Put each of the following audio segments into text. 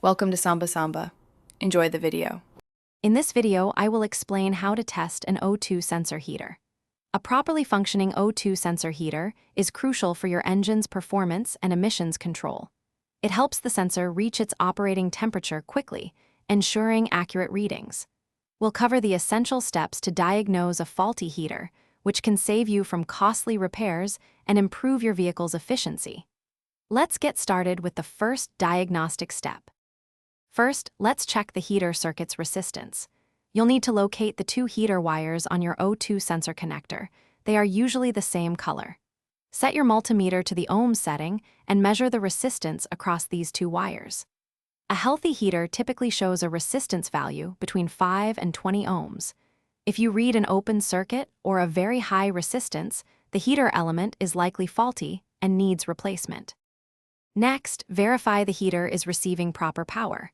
Welcome to Samba Samba. Enjoy the video. In this video, I will explain how to test an O2 sensor heater. A properly functioning O2 sensor heater is crucial for your engine's performance and emissions control. It helps the sensor reach its operating temperature quickly, ensuring accurate readings. We'll cover the essential steps to diagnose a faulty heater, which can save you from costly repairs and improve your vehicle's efficiency. Let's get started with the first diagnostic step. First, let's check the heater circuit's resistance. You'll need to locate the two heater wires on your O2 sensor connector. They are usually the same color. Set your multimeter to the ohm setting and measure the resistance across these two wires. A healthy heater typically shows a resistance value between 5 and 20 ohms. If you read an open circuit or a very high resistance, the heater element is likely faulty and needs replacement. Next, verify the heater is receiving proper power.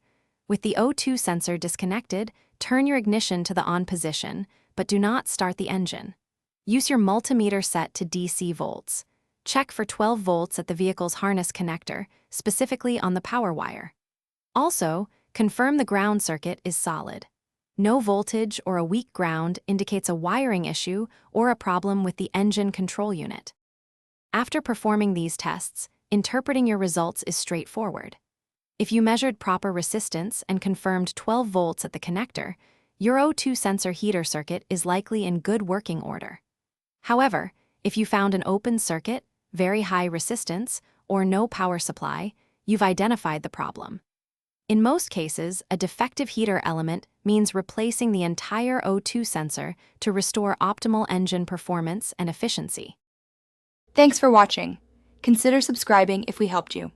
With the O2 sensor disconnected, turn your ignition to the on position, but do not start the engine. Use your multimeter set to DC volts. Check for 12 volts at the vehicle's harness connector, specifically on the power wire. Also, confirm the ground circuit is solid. No voltage or a weak ground indicates a wiring issue or a problem with the engine control unit. After performing these tests, interpreting your results is straightforward. If you measured proper resistance and confirmed 12 volts at the connector, your O2 sensor heater circuit is likely in good working order. However, if you found an open circuit, very high resistance, or no power supply, you've identified the problem. In most cases, a defective heater element means replacing the entire O2 sensor to restore optimal engine performance and efficiency. Thanks for watching. Consider subscribing if we helped you.